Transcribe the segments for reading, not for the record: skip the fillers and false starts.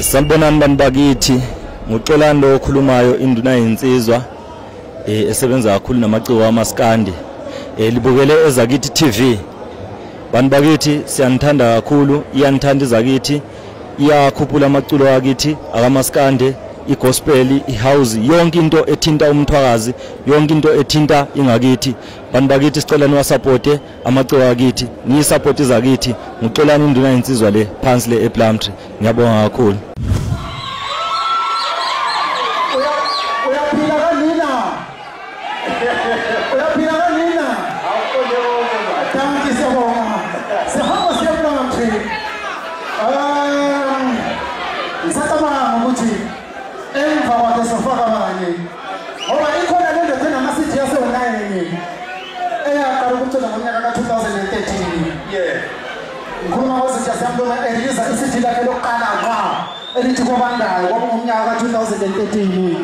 Sanibonani bantu bakithi, nguXolani okhulumayo induna yensizwa esebenza kakhulu namaciko amaskandi. Libukele ezakithi TV. Bantu bakithi siyanithanda kakhulu, iyanithanda izakithi, iyakhuphula amaculo wakithi akamaskande, igospel, ihouse, yonke into ethinta umthwakazi, yonke into ethinta ingakithi. Bantu bakithi sicela niwasupporte amaciko wakithi, niyisupport izakithi. nguXolani induna yensizwa le phansi le ePlumtree. Ngiyabonga kakhulu. Elithi kwabandayo kwaba ngomnyaka ka2013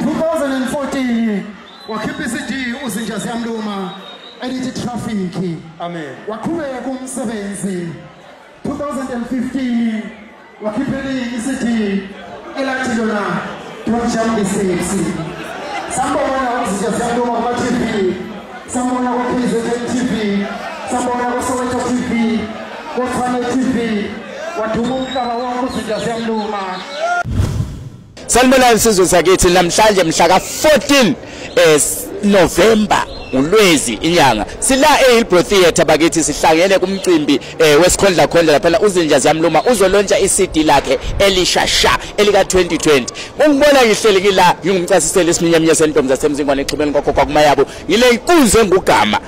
2014 wakhipha iCD uzinja siyamluma elithi traffic. Amen. Waqhubeka umsebenzi 2015 wakhipha iCD elathi lona Don't Jump the Stakes. Sambona uzinja siyamluma kwa TV, sambona kwa KZN TV, sambona kwa Soweto TV, kwa Fane TV. Sanibonani sizwe sakithi namhlanje mhla ka14 November uLwezi inyanga sila eHillbrow Theatre bakithi sihlangene kumcimbi wesikhondla khondla lapha uzinja ziyamluma uzolontsha iCD lakhe elishasha elika 2020. Ungibona ngihleleki la ngingumchasiseli esiminyaminya sentombi zasemzingwane exhubeni kokho kumayabo ngile inkunzi engugama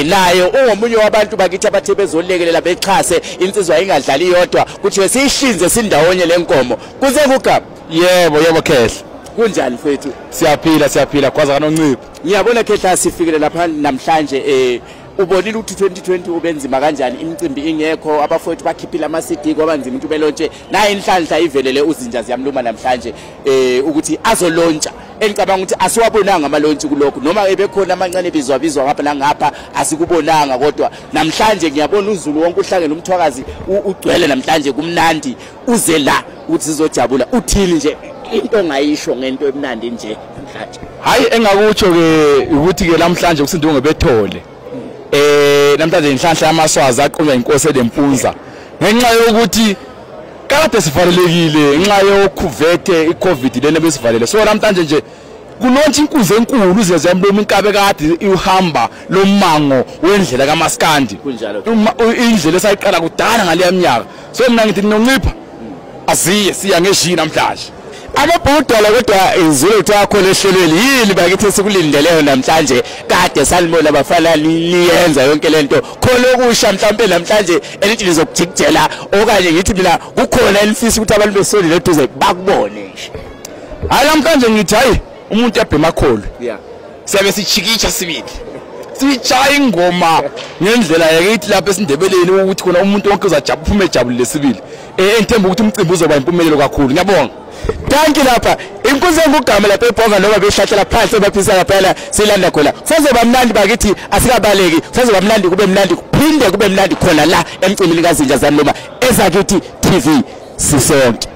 nayo ungomunye wabantu bakithi abathe bezolekelela bexhase insizwa ingadlali yodwa kuthi siyishinze sindawonye lenkomo kuze kugaba. Yebo Khehla. Kunjani mfethu? Siyaphila kwaza kanoncipho. Ngiyabona Khehla sifikile lapha namhlanje ubonile ukuthi 2020 ubenzima kanjani imicimbi ingekho abafowethu bakhiphile ama CD kwabanzima ukuthi belontshe naye inhlanhla ivelele uzinja ziyamluma namhlanje ukuthi azolontsha. Engicabanga ukuthi asiwabonanga amalontshe kulokho noma ebekhona amancane bizwa ngapha nangapha asikubonanga kodwa namhlanje ngiyabona uZulu wonke uhlangene umthwakazi ugcwele namhlanje kumnandi uze la uthi sizojabula uthini nje into ngayisho ngento emnandi nje namhlanje. Hayi engakutsho ke ukuthi ke namhlanje kusindwe ngebethole. Namhlanje inhlanhla yamaswazi aqhunywa inkosi elempunza ngenxa yokuthi kade sivalelekile ngenxa yokuvete iCovid lena besivalele. So namhlanje nje kulontsha inkunzi enkulu ziyamluma inkabe kade ihamba lomango wendlela kaMaskandi kunjalo indlela esayiqala kudala ngale minyaka. So mina ngithi noncipha aziye siya ngeshi namhlanje ababhudala kodwa izulu yakho lehlelweni yini bakithi sikulindeleyo namhlanje kade salibona bafana liyenza yonke lento khona okusha mhlambe namhlanje elithi lizokujikijela okanye ngithi mina kukhona elifisa ukuthi abantu besoli leduze bakubone nje. Hayi namhlanje ngithi hayi umuntu yabhema kholo siyabe sichikitsha sibili sichaya ingoma ngendlela yakithi lapha esindebeleni ukuthi khona umuntu wonke uzajabula uphume ejabulile sibili enthemba ukuthi umcimbi uzoba impumelelo kakhulu. Ngiyabonga. Danki lapha inkunzi engugama lapha eBhonga noma behlathela phansi baphisa ngaphela silanda khona kuzoba mnandi bakithi asikabaleki kuzoba mnandi kube mnandi kuphinde kube mnandi khona la emcimbini kazinja ziyamluma ezakithi TV sisonke.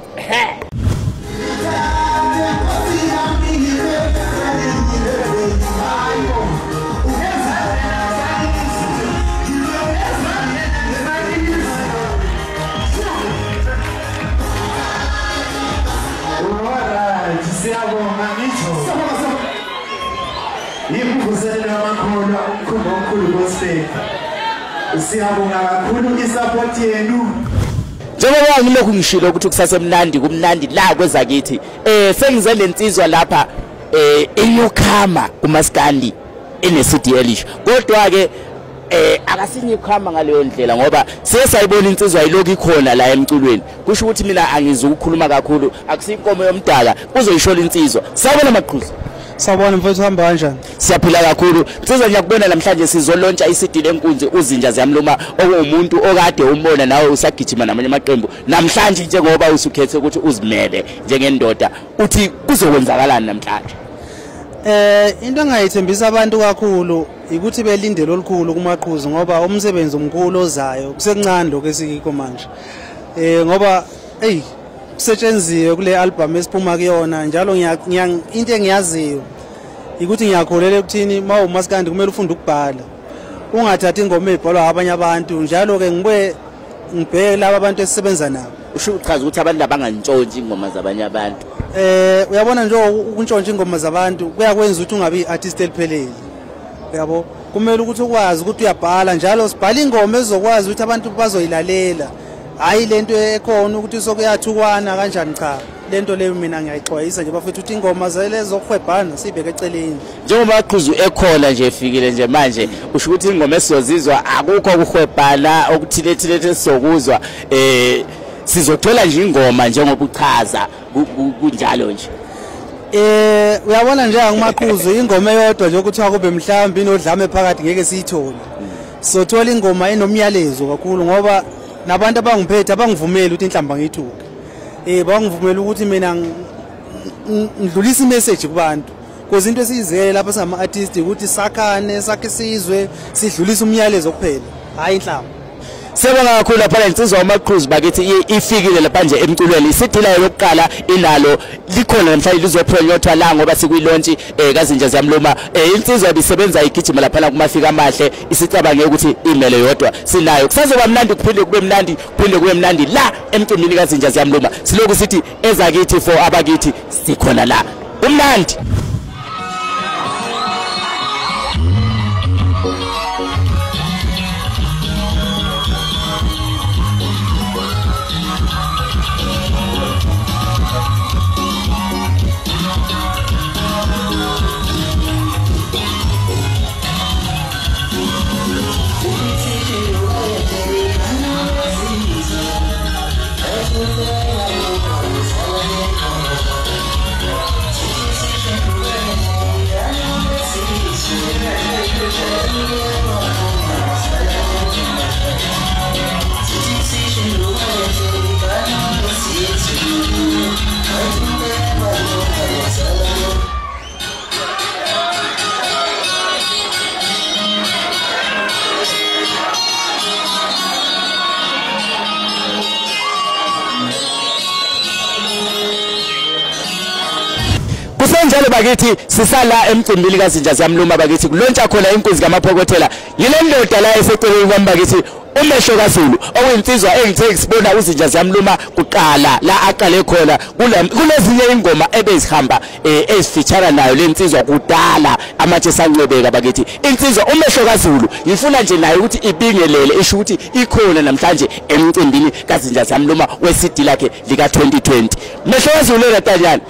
Siyabonga kakhulu isupport yenu. Njengoba ngilokhu ngishilo ukuthi kusasemnandi kumnandi la kwezakithi sengize lensizwa lapha inyukhama kuMaskandi eneCD elisha kodwa ke akasinyukhama ngaleyo ndlela ngoba sesayibona insizwa ilokhu ikhona la emculweni kusho ukuthi mina angizukukhuluma kakhulu akusinkomo yomdala uzoyishola insizwa. Sabona maqhuzu. Sawubona mfowethu hamba kanjani? Siyaphila kakhulu. Siza ngiyakubona namhlanje sizolontsha iCD lenkunzi uzinja ziyamluma okumuntu okade umbona nawe usagijima namanye amaqembu. Namhlanje njengoba usukhethe ukuthi uzimele njengendoda uthi kuzokwenzakalani namhlanje? Into engayithembisa abantu kakhulu ukuthi belindele olukhulu kumaqhuzu ngoba umsebenzi omkhulu ozayo kusekuncane lokho esikho manje. Ngoba okusetshenziswe kule album esiphuma kuyona njalo into engiyaziyo ukuthi ngiyakholela ukuthini mawumaskandi kumele ufunde ukubhala ungathathi ingoma ezibhalwa abanye abantu njalo ke ngibheke laba abantu esisebenza nabo. Usho uchaza ukuthi abantu abangantshontsha ingoma zabanye abantu. Uyabona nje ukuntshontsha ingoma zabantu kuyakwenza ukuthi ungabe iartist eliphelele. Uyabo kumele ukuthi ukwazi ukuthi uyabhala njalo sibhala ingoma ezokwazi ukuthi abantu bazoyilalela. Hayi lento ekhona ukuthi sokuyathukwana kanjani cha. Lento leyo mina ngiyayixwayisa nje bafethu ukuthi ingoma zalezo khwebhana sibeke eceleni. Njengoba aqhuzu ekhona nje efikile nje manje usho ukuthi ingoma esizozizwa akukho ukukhwebhana okuthilethile sizokuzwa sizocela nje ingoma njengoba uchaza kunjalo nje. Uyabona nje angimaqhuzu ingoma eyodwa nje ukuthi akube mhlambi inodlame phakathi ngeke siyithole. Sothola ingoma enomyalezo kakhulu ngoba nabantu abangiphethe abangivumeli ukuthi inhlamba ngiyithuke. Bangivumela ukuthi mina ngidlulisa imessage kubantu. Because into esiyizele lapha sama artist ukuthi sakhane sakhe sizwe sidlulisa umyalezo kuphela hayi inhlamba. Siyabonga kakhulu lapha insizwa uMaqhuzu bakithi ifikile lapha nje emculweni isidila yokuqala inalo likhona namhlanje lizophronyothwa la ngoba sikwilaunch kazinja ziyamluma insizwa ibisebenza igijima lapha kumafika amahle isicabange ukuthi imele yodwa sinayo kusazoba mnandi kuphinde kube mnandi kuphinde kube mnandi la emcimbini kazinja ziyamluma siloku sithi ezakithi for abakithi sikhona la umnandi. Kusenjalo bakithi sisala emcimbini kazinja ziyamluma bakithi kulontsha khona inkunzi kaMaphokothela yile ndoda la eseceleni kwami bakithi umehlo kaZulu okuyinsizwa engithe sibona uzinja ziyamluma kuqala la aqale khona kulezinye ingoma ebezihamba ezifeature nayo lensizwa kudala amatshe sancebeka bakithi insizwa umehlo kaZulu ngifuna nje nayo ukuthi ibingelele isho ukuthi ikhona namhlanje emcimbini kazinja ziyamluma weCD lakhe lika 2020 mehlo kaZulu letanyana.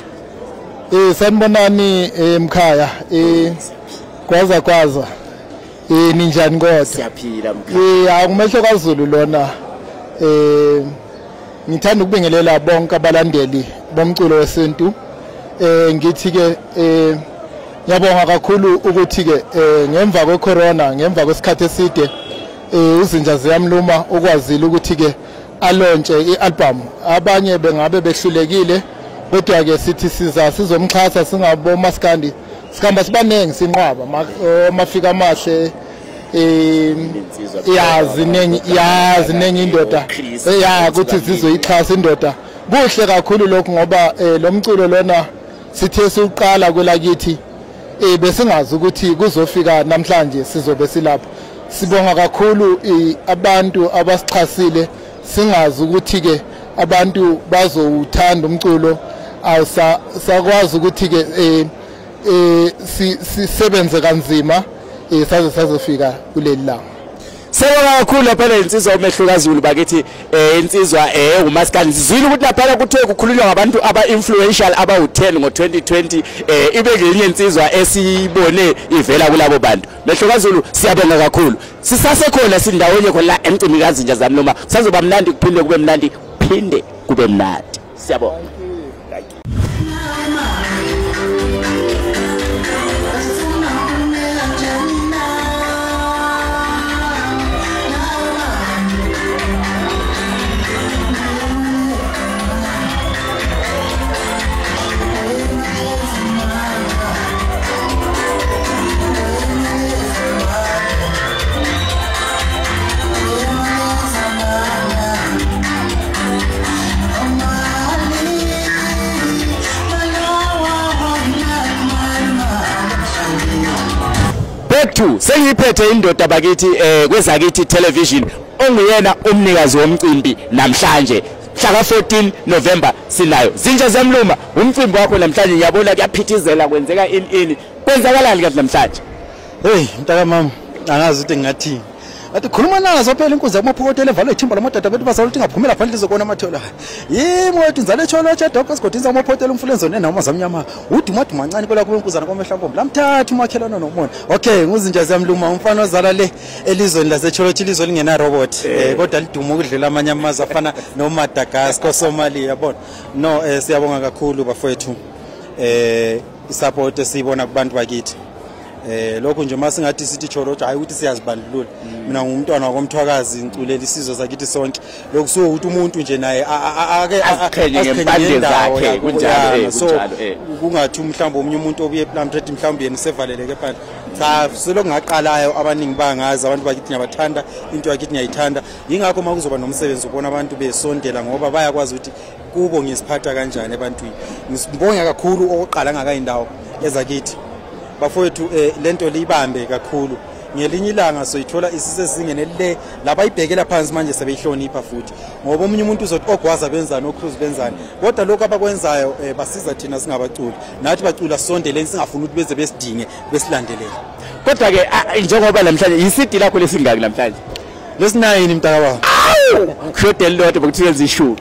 Sanibonani emkhaya kwaza ninjani kodwa siyaphila mkhaya akumehlo kaZulu lona ngithanda ukubingelela bonke abalandeli bomculo wesintu ngithi ke ngiyabonga kakhulu ukuthi ke ngemva kwecorona ngemva kwesikhathi eside uzinja ziyamluma ukwazile ukuthi ke alontshe ialbum abanye bengabe behlulekile kodwa ke sithi sizomxhasa singabo maskandi sikhamba sibanengi sinqwaba mafika amahle zinengi indoda ukuthi sizoyixhasa indoda kuhle kakhulu lokho ngoba lo mculo lona sithe siqala kwelakithi besingazi ukuthi kuzofika namhlanje sizobe silapha sibonga kakhulu abantu abasixhasile singazi ukuthi ke abantu bazowuthanda umculo awusakwazi ukuthi ke sisebenze kanzima sazofika kuleli langa. Sewona kakhulu lapha insizwa umehlo kaZulu bakithi insizwa uMaskandi sizwile ukuthi lapha kuthe kukhulunywa ngabantu aba-influential aba-10 ngo-2020 ibe ngenye insizwa esibone ivela kulabo bantu. Mehlo kaZulu siyabonga kakhulu sisasekhona sindawonye khona la emcimbini kazinja ziyamluma sazoba mnandi kuphinde kube mnandi kuphinde kube mnandi siyabonga. I'm Kwethu sengiphethe indoda bakithi kwezakithi television onguyena umnikazi womcimbi namhlanje mhla 14 November sinayo Zinja Zamluma umcimbi wakho namhlanje ngiyabona kuyaphithizela kwenzeka ini kwenzakalani kahle namhlanje hey mntaka mama angazi ukuthi ngingathini athi khuluma nazo phela inkunzi yamaphokotela evalo ithimba lamadada bethu basaluthi ngaphumela phandle izokona amathela yimo ethi nzale tsholo cha doctors godinza amaphokotela umfluenzo nena umazamnyama udumadu mancane kwela kube inkuzana kwamehla nkombo lamthatha umakhelana nomona okay nguzinja Zamluma umfana ozala le elizweni laseCholochi ilizwe lingena robot kodwa liduma ukudlela amanye amazwe afana noMadagascar Somalia yabona no siyabonga kakhulu bafowethu isupport esiyibona kubantu bakithi lokho nje masingathi sithi Cholochi hayi ukuthi siyazibandlulula mina ngumntwana wakomthwakazi ngiculela isizwe sakithi sonke lokusuka ukuthi umuntu nje naye ake akhenye ngempande zakhe kunjalo so kungathi mhlawumbe omunye umuntu obuye mhlawumbe mhlawumbe yena sevaleleke phandle cha selokhu ngaqalayo abaningi bangazi abantu bakithi ngiyabathanda into yakithi ngiyayithanda ingakho makuzoba nomsebenzi ubona abantu besondela ngoba bayakwazi ukuthi kubo ngisiphatha kanjani ebantwini ngisibonga kakhulu oqala ngakayindawo ezakithi bafowethu lento libambe kakhulu ngelinye ilanga soyithola isisezingene le lapha ibhekela phansi manje sebeyihlonipha futhi ngoba omunye umuntu uzothi ogwaza benzani ocruise benzani kodwa lokho abakwenzayo basiza thina singabaculi nathi bacula sondeleni singafuni ukuthi beze besidinge besilandelele kodwa ke njengoba namhlanje isidi lakho lesingaki namhlanje lesi9 mntaka baba khodel lot bokuthiyenza ishow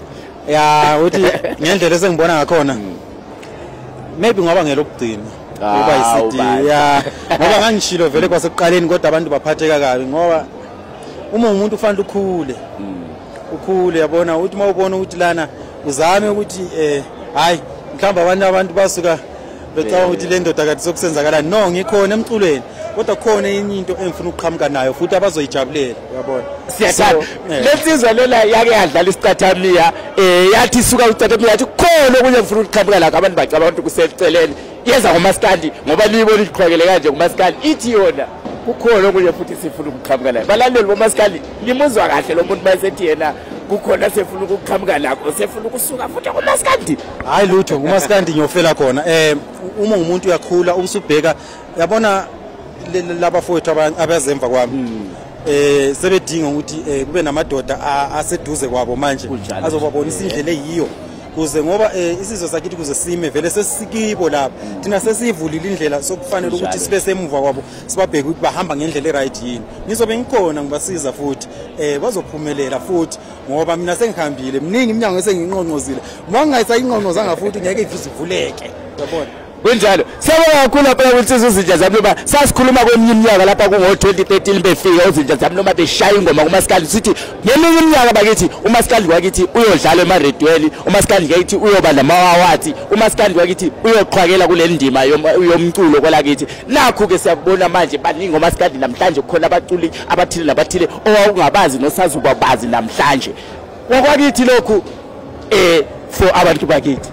ya uthi ngendlela esengibona ngakhona maybe ngoba ngelokugcina ngoba isidi ya ngoba ngangishilo vele kwasekuqaleni kodwa abantu baphatheka kabi ngoba uma umuntu ufanele ukhule yabona uthi mawubona ukuthi lana uzame ukuthi hayi mhlawumbe abantu basuka becaba ukuthi le ndoda kade sokusenzakalani no ngikhona emculweni kodwa khona enye into engifuna ukuqhamuka nayo futhi abazoyijabulela yabona siyathanda lensizwa lela yake yadlala isicathamiya yathi isuka ucathamiya yathi khona okunye ngifuna ukuqhamuka la abantu bacaba ukuthi kuseceleni yeza ngomaskandi ngoba libona iqhwekele kanje ngomaskandi ithi yona kukhona okunye futhi sifuna ukuqhamuka la balandeli bomaskandi limuzwa kahle lo muntu basethi yena kukhona sefuna ukuqhamuka lakho sefuna ukusuka futhi ngomaskandi hayi lutho ngomaskandi ngiyofela khona uma umuntu uyakhula usubheka yabona laba fowethu abazemva kwami sebedinga ukuthi kube namadoda aseduze kwabo manje azobabonisa indlela eyiyo kuze ngoba isizwe sakithi kuze sime vele sesikibo lapha thina sesivulile indlela sokufanele ukuthi sibe semuva kwabo sibabheke ukuthi bahamba ngendlela eright yini ngizobe ngikhona ngibasiza futhi bazophumelela futhi ngoba mina sengihambile mningi iminyango esenginqonqozile mangayisayinqonqozanga futhi ngeke ifize ivuleke yabona kunjalo siyabonga kakhulu lapha kunsizwa Zinja Zamluma sasikhuluma kweminye iminyaka lapha kungo2013 befika uZinja Zamluma beshaya ingoma kumaskandi sithi ngeminye iminyaka bakithi umaskandi wakithi uyodlala emaredweni umaskandi wakithi uyoba namawawathi umaskandi wakithi uyoqhwakela kule ndima yomculo kwelakithi nakho ke siyabona manje baningi umaskandi namhlanje kukhona abaculi abathile nabathile owakungabazi nosazubabazi namhlanje wakwakithi lokhu for abantu bakithi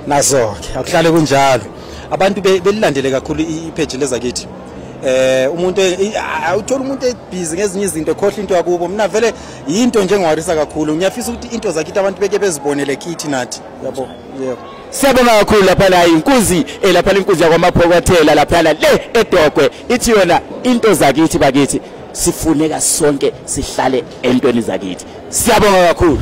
nazo ke akuhlale kunjalo abantu belilandele kakhulu ipage lezakithi umuntu awuthola umuntu ebusy ngezinye izinto ekhohle into yakubo mina vele into njengowarisa kakhulu ngiyafisa ukuthi into zakithi abantu beke bezibonele kithi nathi yabo yebo siyabonga kakhulu lapha la inkunzi lapha inkunzi yakwamaphokotela lapha le edogwe ithi yona into zakithi bakithi sifuneka sonke sihlale entweni zakithi siyabonga kakhulu